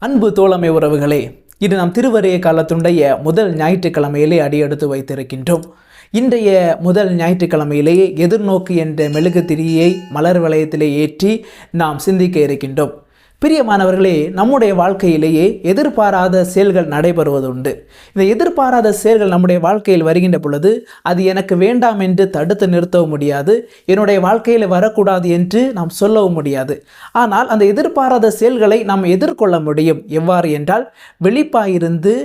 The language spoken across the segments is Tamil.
அன்பு தோழமை உறவுகளே, இது நாம் திருவருகை காலத்துடைய முதல் ஞாயிற்றுக்கிழமையிலே அடியெடுத்து வைத்திருக்கின்றோம். இன்றைய முதல் ஞாயிற்றுக்கிழமையிலேயே எதிர்நோக்கு என்ற மெழுகு திரியை மலர் வளையத்திலே ஏற்றி நாம் சிந்திக்க இருக்கின்றோம். பிரியமானவர்களே, நம்முடைய வாழ்க்கையிலேயே எதிர்பாராத செயல்கள் நடைபெறுவதுண்டு. இந்த எதிர்பாராத செயல்கள் நம்முடைய வாழ்க்கையில் வருகின்ற பொழுது அது எனக்கு வேண்டாம் என்று தடுத்து நிறுத்தவும் முடியாது, என்னுடைய வாழ்க்கையில் வரக்கூடாது என்று நாம் சொல்லவும் முடியாது. ஆனால் அந்த எதிர்பாராத செயல்களை நாம் எதிர்கொள்ள முடியும். எவ்வாறு என்றால், விழிப்பாயிருந்து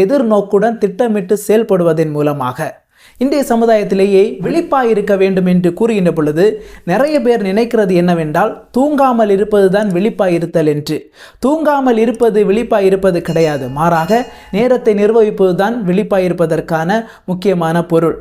எதிர்நோக்குடன் திட்டமிட்டு செயல்படுவதன் மூலமாக. இன்றைய சமுதாயத்திலேயே விழிப்பாக இருக்க வேண்டும் என்று கூறுகின்ற பொழுது நிறைய பேர் நினைக்கிறது என்னவென்றால், தூங்காமல் இருப்பது தான் விழிப்பாக இருத்தல் என்று. தூங்காமல் இருப்பது விழிப்பாக இருப்பது கிடையாது, மாறாக நேரத்தை நிர்வகிப்பது தான் விழிப்பாக இருப்பதற்கான முக்கியமான பொருள்.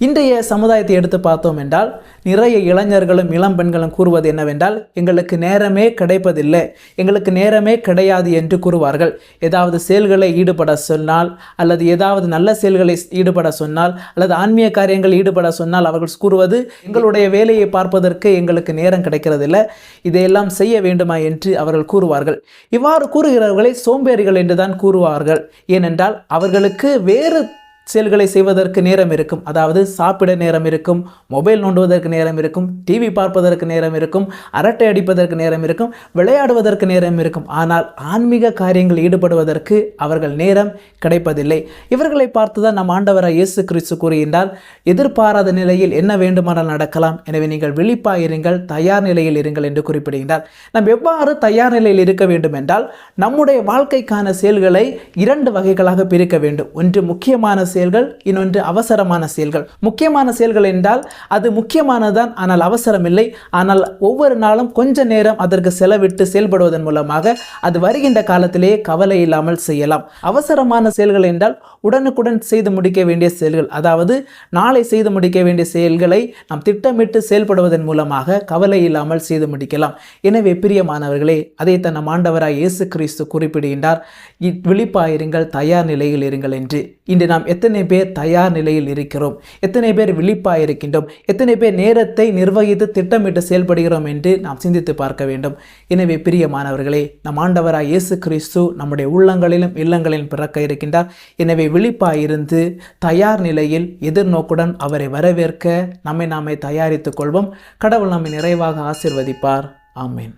இன்றைய சமுதாயத்தை எடுத்து பார்த்தோம் என்றால், நிறைய இளைஞர்களும் இளம் பெண்களும் கூறுவது என்னவென்றால், எங்களுக்கு நேரமே கிடைப்பதில்லை, எங்களுக்கு நேரமே கிடையாது என்று கூறுவார்கள். ஏதாவது செயல்களை ஈடுபட சொன்னால், அல்லது ஏதாவது நல்ல செயல்களை ஈடுபட சொன்னால், அல்லது ஆன்மீக காரியங்கள் ஈடுபட சொன்னால் அவர்கள் கூறுவது, எங்களுடைய வேலையை பார்ப்பதற்கு எங்களுக்கு நேரம் கிடைக்கிறதில்லை, இதையெல்லாம் செய்ய வேண்டுமா என்று அவர்கள் கூறுவார்கள். இவ்வாறு கூறுகிறவர்களை சோம்பேறிகள் என்றுதான் கூறுவார்கள். ஏனென்றால் அவர்களுக்கு வேறு செயல்களை செய்வதற்கு நேரம் இருக்கும். அதாவது சாப்பிட நேரம் இருக்கும், மொபைல் நோண்டுவதற்கு நேரம் இருக்கும், டிவி பார்ப்பதற்கு நேரம் இருக்கும், அரட்டை அடிப்பதற்கு நேரம் இருக்கும், விளையாடுவதற்கு நேரம் இருக்கும். ஆனால் ஆன்மீக காரியங்கள் ஈடுபடுவதற்கு அவர்கள் நேரம் கிடைப்பதில்லை. இவர்களை பார்த்துதான் நம் ஆண்டவராய் இயேசு கிறிஸ்து கூறுகின்றார், எதிர்பாராத நிலையில் என்ன வேண்டுமானால் நடக்கலாம், எனவே நீங்கள் விழிப்பாயிருங்கள், தயார் நிலையில் இருங்கள் என்று குறிப்பிடுகின்றார். நாம் எவ்வாறு தயார் நிலையில் இருக்க வேண்டும் என்றால், நம்முடைய வாழ்க்கைக்கான செயல்களை 2 வகைகளாக பிரிக்க வேண்டும். ஒன்று முக்கியமான செயல்கள், இன்னொன்று அவசரமான செயல்கள். முக்கியமான செயல்கள் என்றால் அது முக்கியமானதான், ஆனால் அவசரம் இல்லை. ஆனால் ஒவ்வொரு நாளும் கொஞ்ச நேரம் அதற்கு செலவிட்டு செயல்படுவதன் மூலமாக அது வருகின்ற காலத்திலேயே கவலை இல்லாமல் செய்யலாம். அவசரமான செயல்கள் என்றால் உடனுக்குடன் செய்து முடிக்க வேண்டிய செயல்கள், அதாவது நாளை செய்து முடிக்க வேண்டிய செயல்களை நாம் திட்டமிட்டு செயல்படுவதன் மூலமாக கவலை இல்லாமல் செய்து முடிக்கலாம். எனவே பிரியமானவர்களே, அதைத்தான் நம் ஆண்டவராய் இயேசு கிறிஸ்து குறிப்பிடுகின்றார், விழிப்பாயிருங்கள், தயார் நிலையில் இருங்கள் என்று. இன்று நாம் எத்தனை பேர் தயார் நிலையில் இருக்கிறோம்? எத்தனை பேர் விழிப்பாக இருக்கின்றோம்? எத்தனை பேர் நேரத்தை நிர்வகித்து திட்டமிட்டு செயல்படுகிறோம் என்று நாம் சிந்தித்து பார்க்க வேண்டும். எனவே பிரியமானவர்களே, நம் ஆண்டவராய் இயேசு கிறிஸ்து நம்முடைய உள்ளங்களிலும் இல்லங்களிலும் பிறக்க இருக்கின்றார். எனவே விழிப்பாக இருந்து தயார் நிலையில் எதிர்நோக்குடன் அவரை வரவேற்க நம்மை நாமே தயாரித்துக் கொள்வோம். கடவுள் நம்மை நிறைவாக ஆசீர்வதிப்பார். ஆமென்.